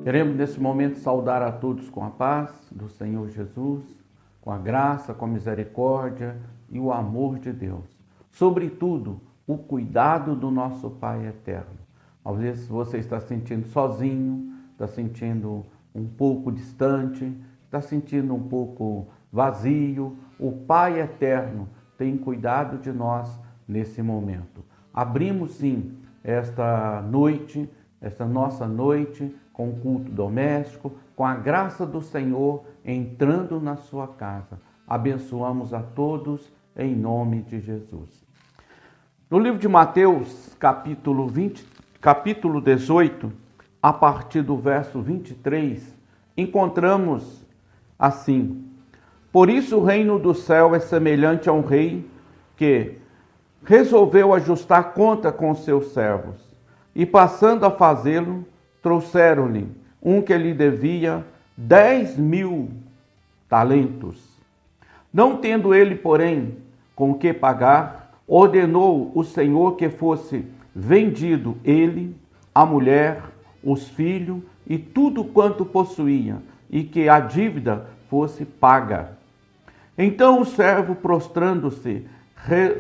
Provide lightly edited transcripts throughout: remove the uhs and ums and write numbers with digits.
Queremos nesse momento saudar a todos com a paz do Senhor Jesus, com a graça, com a misericórdia e o amor de Deus. Sobretudo, o cuidado do nosso Pai eterno. Às vezes você está se sentindo sozinho, está sentindo um pouco distante, está sentindo um pouco vazio. O Pai eterno tem cuidado de nós nesse momento. Abrimos sim esta nossa noite, com o culto doméstico, com a graça do Senhor entrando na sua casa. Abençoamos a todos em nome de Jesus. No livro de Mateus, capítulo 18, a partir do verso 23, encontramos assim: Por isso o reino do céu é semelhante a um rei que resolveu ajustar conta com seus servos. E passando a fazê-lo, trouxeram-lhe um que lhe devia 10.000 talentos. Não tendo ele, porém, com que pagar, ordenou o Senhor que fosse vendido ele, a mulher, os filhos e tudo quanto possuía, e que a dívida fosse paga. Então o servo, prostrando-se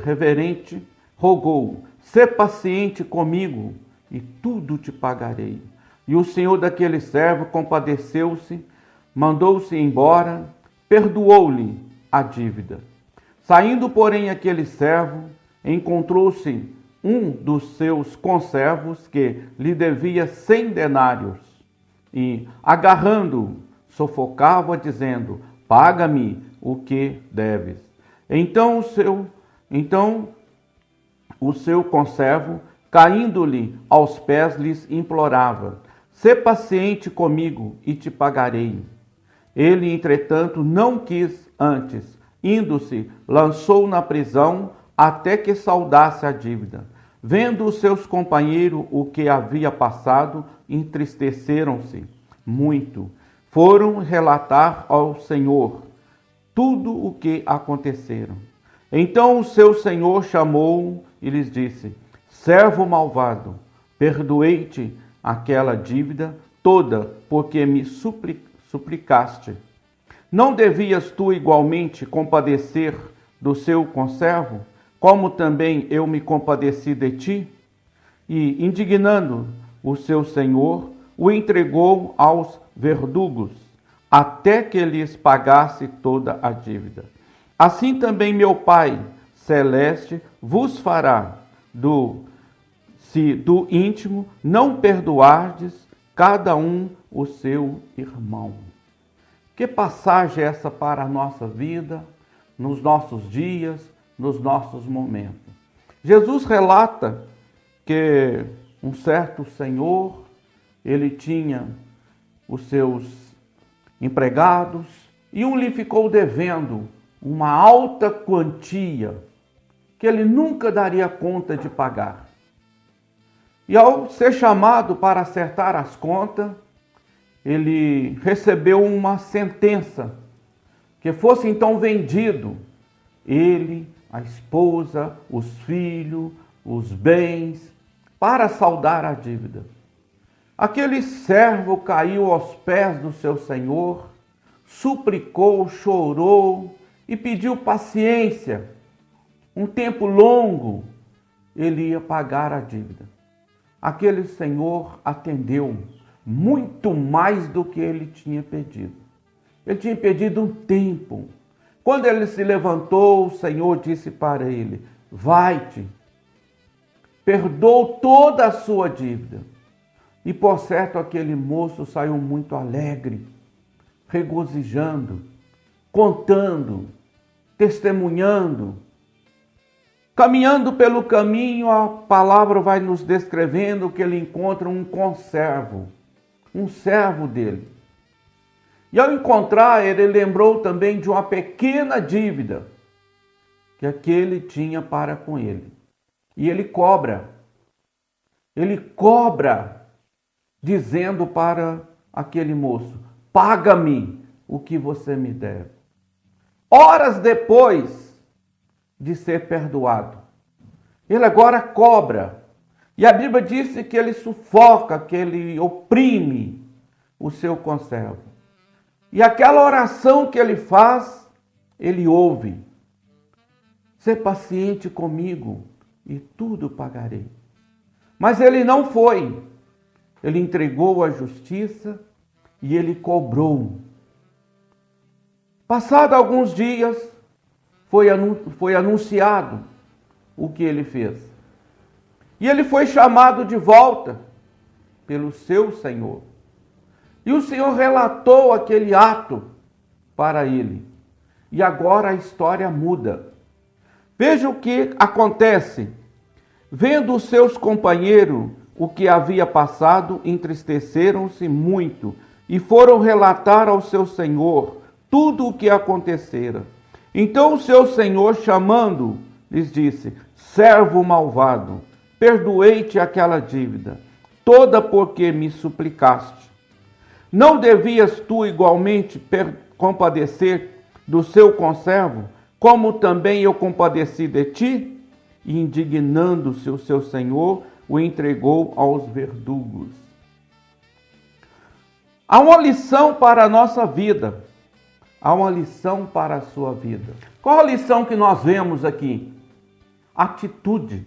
reverente, rogou: Sê paciente comigo, e tudo te pagarei. E o senhor daquele servo compadeceu-se, mandou-se embora, perdoou-lhe a dívida. Saindo, porém, aquele servo, encontrou-se um dos seus conservos que lhe devia 100 denários, e, agarrando-o, sufocava, dizendo: Paga-me o que deves. Então o seu conservo, caindo-lhe aos pés, lhes implorava: Sê paciente comigo e te pagarei. Ele, entretanto, não quis, antes, indo-se, lançou na prisão até que saldasse a dívida. Vendo os seus companheiros o que havia passado, entristeceram-se muito. Foram relatar ao Senhor tudo o que aconteceram. Então o seu senhor chamou-o e lhes disse: Servo malvado, perdoei-te aquela dívida toda, porque me suplicaste. Não devias tu igualmente compadecer do seu conservo, como também eu me compadeci de ti? E, indignando o seu senhor, o entregou aos verdugos, até que lhes pagasse toda a dívida. Assim também meu Pai celeste vos fará, se do íntimo não perdoardes cada um o seu irmão. Que passagem é essa para a nossa vida, nos nossos dias, nos nossos momentos? Jesus relata que um certo senhor, ele tinha os seus empregados e um lhe ficou devendo uma alta quantia que ele nunca daria conta de pagar. E ao ser chamado para acertar as contas, ele recebeu uma sentença que fosse então vendido ele, a esposa, os filhos, os bens, para saldar a dívida. Aquele servo caiu aos pés do seu senhor, suplicou, chorou e pediu paciência. Um tempo longo ele ia pagar a dívida. Aquele senhor atendeu muito mais do que ele tinha pedido. Ele tinha pedido um tempo. Quando ele se levantou, o Senhor disse para ele: Vai-te, perdoou toda a sua dívida. E por certo aquele moço saiu muito alegre, regozijando, contando, testemunhando. Caminhando pelo caminho, a palavra vai nos descrevendo que ele encontra um conservo, um servo dele. E ao encontrar, ele lembrou também de uma pequena dívida que aquele tinha para com ele. E ele cobra, dizendo para aquele moço: Paga-me o que você me deve. Horas depois de ser perdoado, ele agora cobra. E a Bíblia diz que ele sufoca, que ele oprime o seu conservo. E aquela oração que ele faz, ele ouve. Ser paciente comigo e tudo pagarei. Mas ele não foi. Ele entregou a justiça e ele cobrou. Passado alguns dias, foi anunciado o que ele fez. E ele foi chamado de volta pelo seu Senhor. E o Senhor relatou aquele ato para ele. E agora a história muda. Veja o que acontece. Vendo os seus companheiros o que havia passado, entristeceram-se muito e foram relatar ao seu senhor tudo o que acontecera. Então o seu senhor, chamando, lhes disse: servo malvado, perdoei-te aquela dívida, toda porque me suplicaste. Não devias tu igualmente compadecer do seu conservo, como também eu compadeci de ti? E indignando-se o seu senhor, o entregou aos verdugos. Há uma lição para a nossa vida. Há uma lição para a sua vida. Qual a lição que nós vemos aqui? Atitude.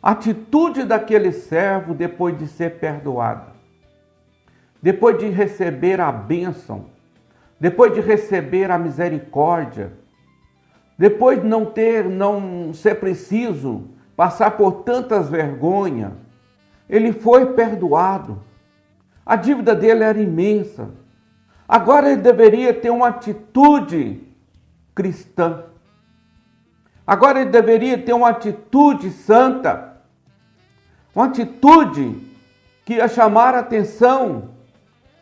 Atitude daquele servo depois de ser perdoado. Depois de receber a bênção. Depois de receber a misericórdia. Depois de não ser preciso passar por tantas vergonhas, ele foi perdoado. A dívida dele era imensa. Agora ele deveria ter uma atitude cristã. Agora ele deveria ter uma atitude santa. Uma atitude que ia chamar a atenção,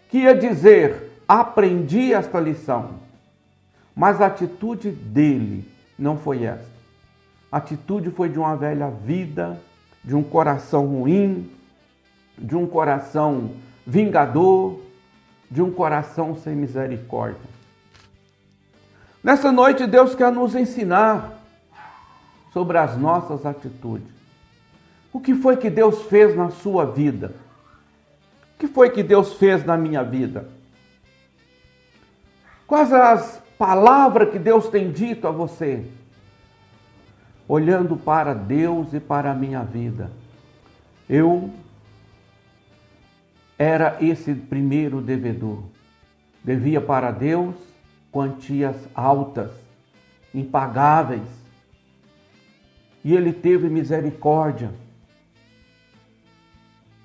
que ia dizer: aprendi esta lição. Mas a atitude dele não foi essa. A atitude foi de uma velha vida, de um coração ruim, de um coração vingador, de um coração sem misericórdia. Nessa noite, Deus quer nos ensinar sobre as nossas atitudes. O que foi que Deus fez na sua vida? O que foi que Deus fez na minha vida? Quais as palavras que Deus tem dito a você? Olhando para Deus e para a minha vida. Eu era esse primeiro devedor. Devia para Deus quantias altas, impagáveis. E Ele teve misericórdia.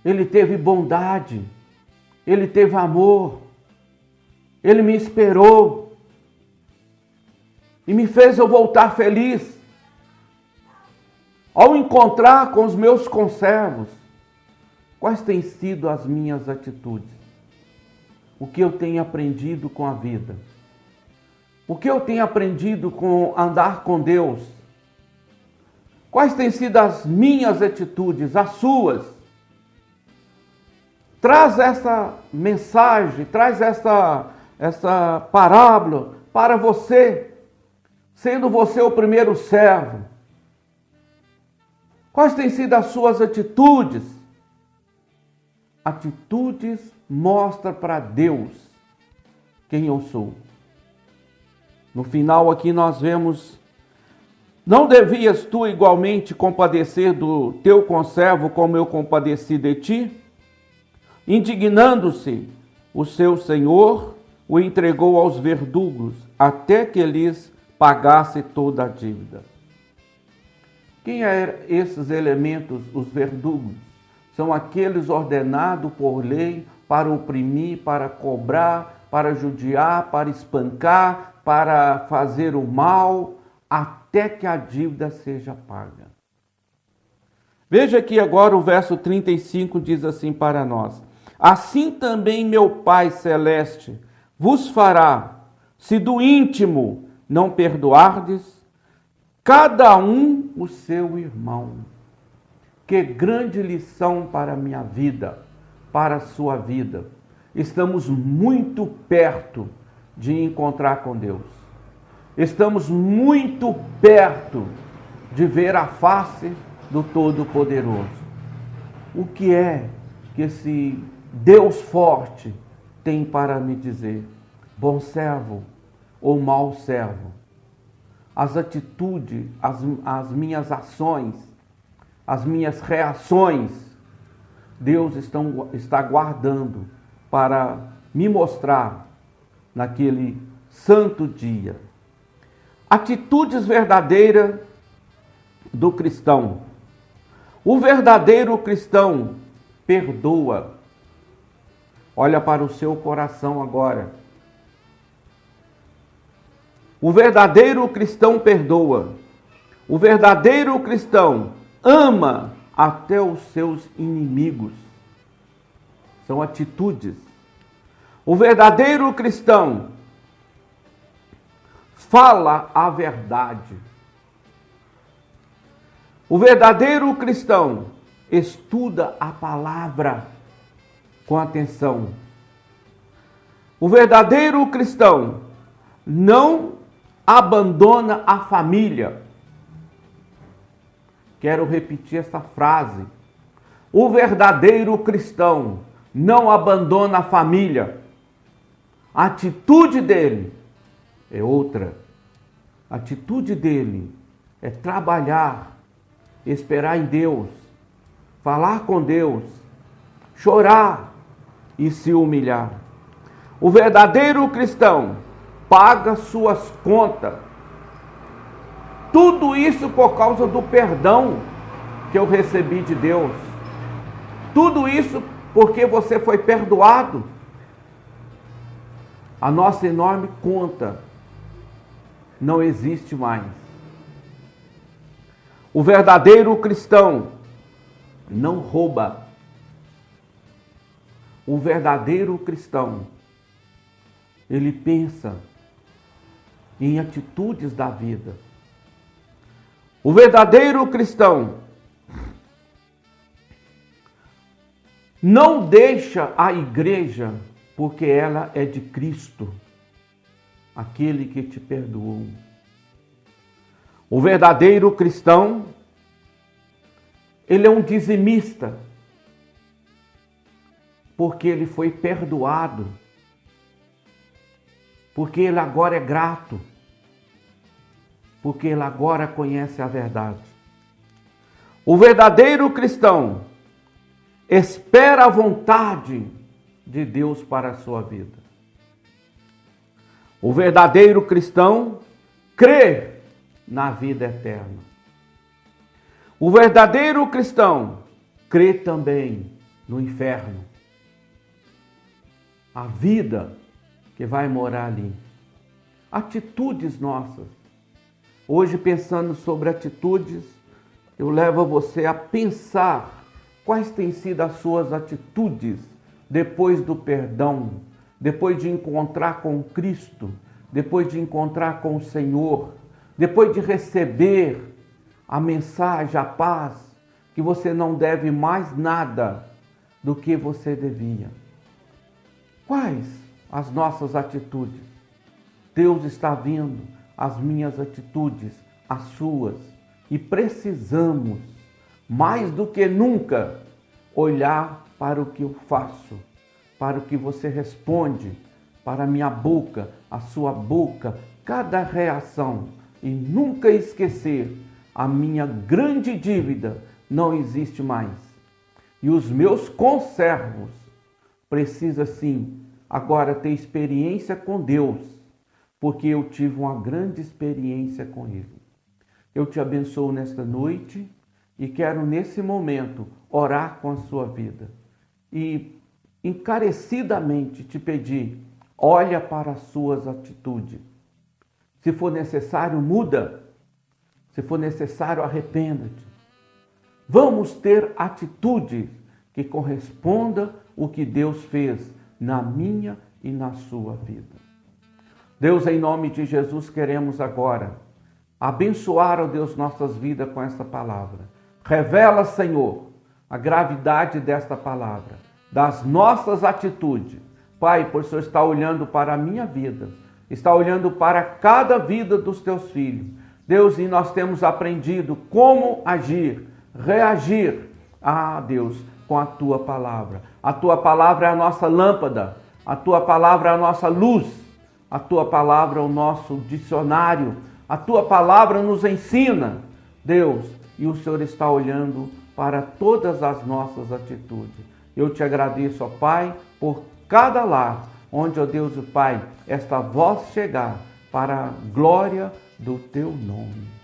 Ele teve bondade. Ele teve amor. Ele me esperou. E me fez eu voltar feliz. Ao encontrar com os meus conservos, quais têm sido as minhas atitudes? O que eu tenho aprendido com a vida? O que eu tenho aprendido com andar com Deus? Quais têm sido as minhas atitudes, as suas? Traz essa mensagem, traz essa parábola para você, sendo você o primeiro servo. Quais têm sido as suas atitudes? Atitudes mostram para Deus quem eu sou. No final aqui nós vemos: não devias tu igualmente compadecer do teu conservo como eu compadeci de ti? Indignando-se, o seu senhor o entregou aos verdugos, até que lhes pagasse toda a dívida. Quem eram esses elementos, os verdugos? São aqueles ordenados por lei para oprimir, para cobrar, para judiar, para espancar, para fazer o mal, até que a dívida seja paga. Veja aqui agora o verso 35 diz assim para nós: assim também meu Pai Celeste vos fará, se do íntimo não perdoardes cada um o seu irmão. Que grande lição para a minha vida, para a sua vida. Estamos muito perto de encontrar com Deus. Estamos muito perto de ver a face do Todo-Poderoso. O que é que esse Deus forte tem para me dizer: bom servo ou mau servo. As atitudes, as minhas ações, as minhas reações, Deus está guardando para me mostrar naquele santo dia. Atitudes verdadeiras do cristão. O verdadeiro cristão perdoa. Olha para o seu coração agora. O verdadeiro cristão perdoa. O verdadeiro cristão ama até os seus inimigos. São atitudes. O verdadeiro cristão fala a verdade. O verdadeiro cristão estuda a palavra com atenção. O verdadeiro cristão não abandona a família. Quero repetir essa frase. O verdadeiro cristão não abandona a família. A atitude dele é outra. A atitude dele é trabalhar, esperar em Deus, falar com Deus, chorar e se humilhar. O verdadeiro cristão paga suas contas. Tudo isso por causa do perdão que eu recebi de Deus. Tudo isso porque você foi perdoado. A nossa enorme conta não existe mais. O verdadeiro cristão não rouba. O verdadeiro cristão, ele pensa em atitudes da vida. O verdadeiro cristão não deixa a igreja porque ela é de Cristo, aquele que te perdoou. O verdadeiro cristão, ele é um dizimista, porque ele foi perdoado, porque ele agora é grato, porque ele agora conhece a verdade. O verdadeiro cristão espera a vontade de Deus para a sua vida. O verdadeiro cristão crê na vida eterna. O verdadeiro cristão crê também no inferno. A vida que vai morar ali. Atitudes nossas. Hoje, pensando sobre atitudes, eu levo você a pensar quais têm sido as suas atitudes depois do perdão, depois de encontrar com Cristo, depois de encontrar com o Senhor, depois de receber a mensagem, a paz, que você não deve mais nada do que você devia. Quais as nossas atitudes? Deus está vendo as minhas atitudes, as suas, e precisamos, mais do que nunca, olhar para o que eu faço, para o que você responde, para a minha boca, a sua boca, cada reação, e nunca esquecer: a minha grande dívida não existe mais. E os meus conservos precisam sim agora ter experiência com Deus, porque eu tive uma grande experiência com Ele. Eu te abençoo nesta noite e quero nesse momento orar com a sua vida e encarecidamente te pedir: olha para as suas atitudes. Se for necessário, muda. Se for necessário, arrependa-te. Vamos ter atitudes que correspondam ao que Deus fez na minha e na sua vida. Deus, em nome de Jesus, queremos agora abençoar, ó Deus, nossas vidas com esta palavra. Revela, Senhor, a gravidade desta palavra, das nossas atitudes. Pai, por Senhor está olhando para a minha vida, está olhando para cada vida dos teus filhos. Deus, e nós temos aprendido como agir, reagir, Deus, com a tua palavra. A tua palavra é a nossa lâmpada, a tua palavra é a nossa luz, a tua palavra é o nosso dicionário, a tua palavra nos ensina, Deus, e o Senhor está olhando para todas as nossas atitudes. Eu te agradeço, ó Pai, por cada lar, onde, ó Deus e Pai, esta voz chegar para a glória do teu nome.